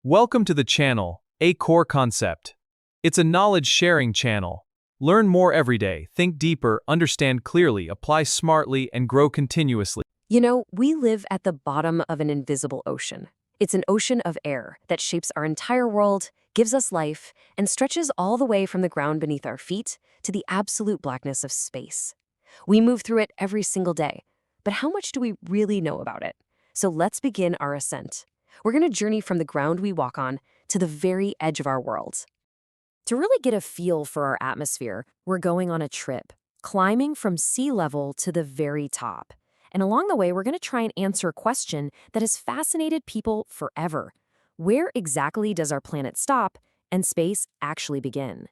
Welcome to the channel, A Core Concept. It's a knowledge-sharing channel. Learn more every day, think deeper, understand clearly, apply smartly, and grow continuously. You know, we live at the bottom of an invisible ocean. It's an ocean of air that shapes our entire world, gives us life, and stretches all the way from the ground beneath our feet to the absolute blackness of space. We move through it every single day. But how much do we really know about it? So let's begin our ascent. We're going to journey from the ground we walk on to the very edge of our world. To really get a feel for our atmosphere, we're going on a trip, climbing from sea level to the very top. And along the way, we're going to try and answer a question that has fascinated people forever. Where exactly does our planet stop and space actually begin?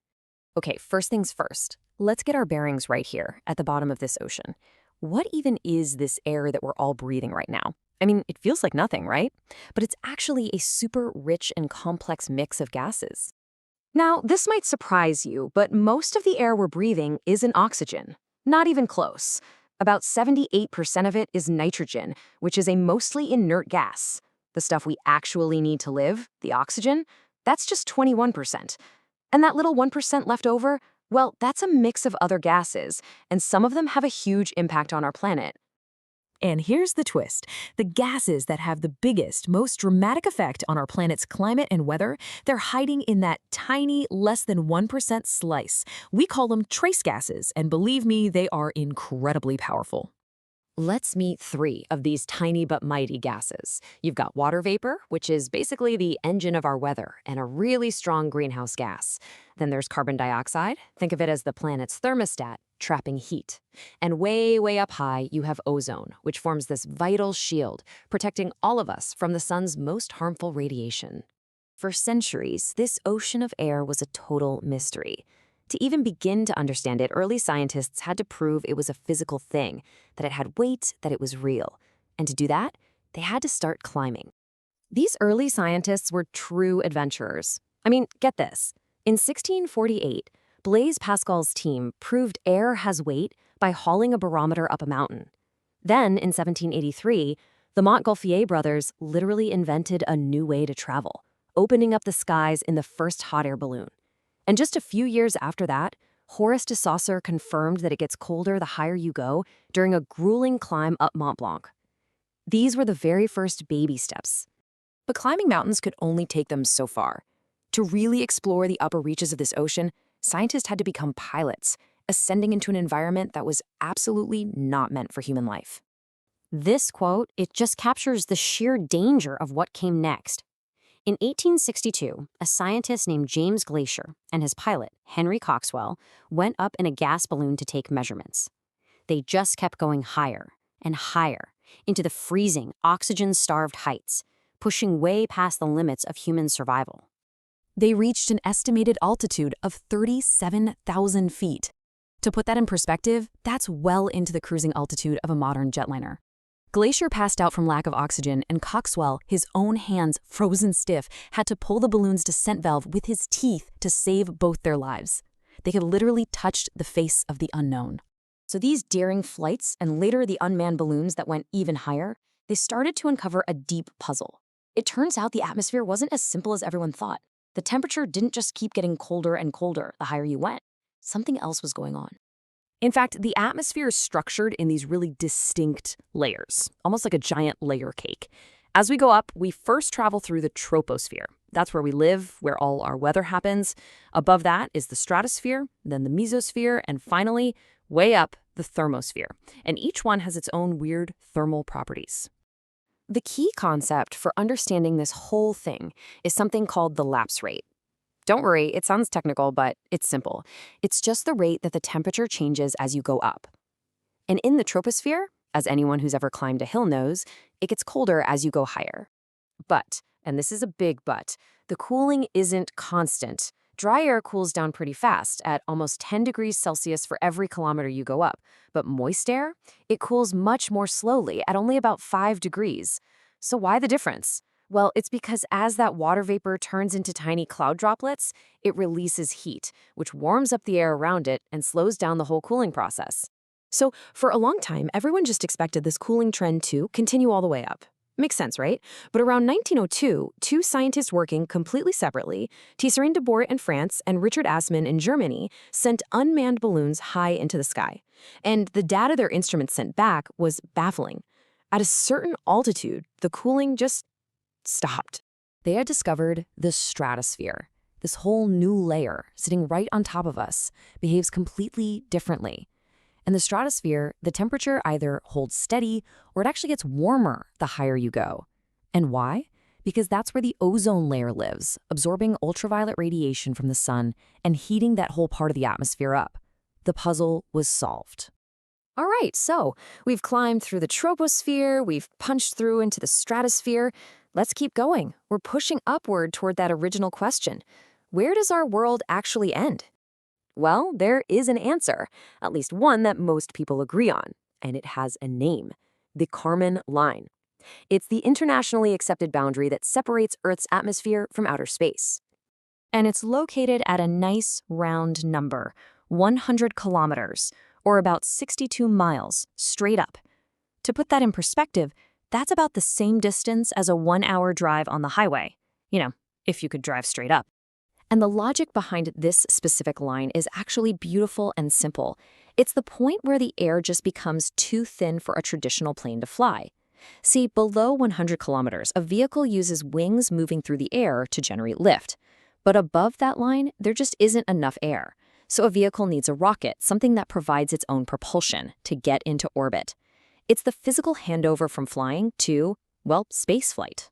Okay, first things first. Let's get our bearings right here at the bottom of this ocean. What even is this air that we're all breathing right now? I mean, it feels like nothing, right? But it's actually a super rich and complex mix of gases. Now, this might surprise you, but most of the air we're breathing isn't oxygen. Not even close. About 78% of it is nitrogen, which is a mostly inert gas. The stuff we actually need to live, the oxygen, that's just 21%. And that little 1% left over, well, that's a mix of other gases, and some of them have a huge impact on our planet. And here's the twist. The gases that have the biggest, most dramatic effect on our planet's climate and weather, they're hiding in that tiny, less than 1% slice. We call them trace gases, and believe me, they are incredibly powerful. Let's meet three of these tiny but mighty gases. You've got water vapor, which is basically the engine of our weather and a really strong greenhouse gas. Then there's carbon dioxide. Think of it as the planet's thermostat, trapping heat. And way, way up high, you have ozone, which forms this vital shield, protecting all of us from the sun's most harmful radiation. For centuries, this ocean of air was a total mystery. To even begin to understand it, early scientists had to prove it was a physical thing, that it had weight, that it was real. And to do that, they had to start climbing. These early scientists were true adventurers. I mean, get this. In 1648, Blaise Pascal's team proved air has weight by hauling a barometer up a mountain. Then, in 1783, the Montgolfier brothers literally invented a new way to travel, opening up the skies in the first hot air balloon. And just a few years after that, Horace de Saussure confirmed that it gets colder the higher you go during a grueling climb up Mont Blanc. These were the very first baby steps. But climbing mountains could only take them so far. To really explore the upper reaches of this ocean, scientists had to become pilots, ascending into an environment that was absolutely not meant for human life. This quote, it just captures the sheer danger of what came next. In 1862, a scientist named James Glaisher and his pilot, Henry Coxwell, went up in a gas balloon to take measurements. They just kept going higher and higher into the freezing, oxygen-starved heights, pushing way past the limits of human survival. They reached an estimated altitude of 37,000 feet. To put that in perspective, that's well into the cruising altitude of a modern jetliner. Glaisher passed out from lack of oxygen, and Coxwell, his own hands frozen stiff, had to pull the balloon's descent valve with his teeth to save both their lives. They had literally touched the face of the unknown. So these daring flights, and later the unmanned balloons that went even higher, they started to uncover a deep puzzle. It turns out the atmosphere wasn't as simple as everyone thought. The temperature didn't just keep getting colder and colder the higher you went. Something else was going on. In fact, the atmosphere is structured in these really distinct layers, almost like a giant layer cake. As we go up, we first travel through the troposphere. That's where we live, where all our weather happens. Above that is the stratosphere, then the mesosphere, and finally, way up, the thermosphere. And each one has its own weird thermal properties. The key concept for understanding this whole thing is something called the lapse rate. Don't worry, it sounds technical, but it's simple. It's just the rate that the temperature changes as you go up. And in the troposphere, as anyone who's ever climbed a hill knows, it gets colder as you go higher. But, and this is a big but, the cooling isn't constant. Dry air cools down pretty fast, at almost 10 degrees Celsius for every kilometer you go up. But moist air, it cools much more slowly, at only about 5 degrees. So why the difference? Well, it's because as that water vapor turns into tiny cloud droplets, it releases heat, which warms up the air around it and slows down the whole cooling process. So for a long time, everyone just expected this cooling trend to continue all the way up. Makes sense, right? But around 1902, two scientists working completely separately, Tisserine de Bort in France and Richard Assmann in Germany, sent unmanned balloons high into the sky. And the data their instruments sent back was baffling. At a certain altitude, the cooling just stopped. They had discovered the stratosphere. This whole new layer sitting right on top of us behaves completely differently. In the stratosphere, the temperature either holds steady or it actually gets warmer the higher you go. And why? Because that's where the ozone layer lives, absorbing ultraviolet radiation from the sun and heating that whole part of the atmosphere up. The puzzle was solved. All right, so we've climbed through the troposphere, we've punched through into the stratosphere. Let's keep going. We're pushing upward toward that original question. Where does our world actually end? Well, there is an answer, at least one that most people agree on, and it has a name: the Kármán line. It's the internationally accepted boundary that separates Earth's atmosphere from outer space. And it's located at a nice round number, 100 kilometers, or about 62 miles, straight up. To put that in perspective, that's about the same distance as a 1-hour drive on the highway. If you could drive straight up. And the logic behind this specific line is actually beautiful and simple. It's the point where the air just becomes too thin for a traditional plane to fly. See, below 100 kilometers, a vehicle uses wings moving through the air to generate lift. But above that line, there just isn't enough air. So a vehicle needs a rocket, something that provides its own propulsion, to get into orbit. It's the physical handover from flying to, well, spaceflight.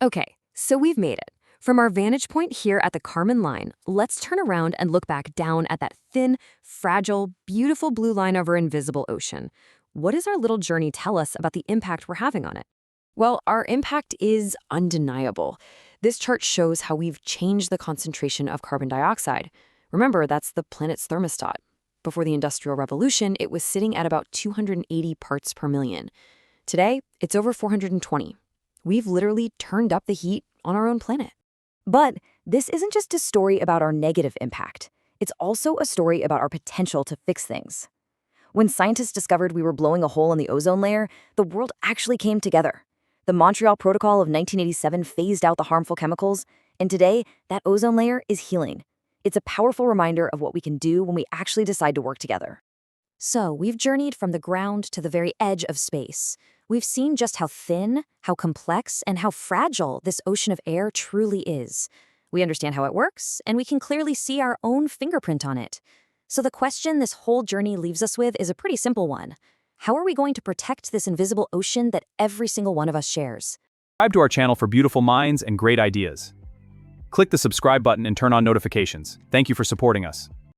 Okay, so we've made it. From our vantage point here at the Kármán line, let's turn around and look back down at that thin, fragile, beautiful blue line of our invisible ocean. What does our little journey tell us about the impact we're having on it? Well, our impact is undeniable. This chart shows how we've changed the concentration of carbon dioxide. Remember, that's the planet's thermostat. Before the Industrial Revolution, it was sitting at about 280 parts per million. Today, it's over 420. We've literally turned up the heat on our own planet. But this isn't just a story about our negative impact. It's also a story about our potential to fix things. When scientists discovered we were blowing a hole in the ozone layer, the world actually came together. The Montreal Protocol of 1987 phased out the harmful chemicals, and today, that ozone layer is healing. It's a powerful reminder of what we can do when we actually decide to work together. So, we've journeyed from the ground to the very edge of space. We've seen just how thin, how complex, and how fragile this ocean of air truly is. We understand how it works, and we can clearly see our own fingerprint on it. So the question this whole journey leaves us with is a pretty simple one. How are we going to protect this invisible ocean that every single one of us shares? Subscribe to our channel for beautiful minds and great ideas. Click the subscribe button and turn on notifications. Thank you for supporting us.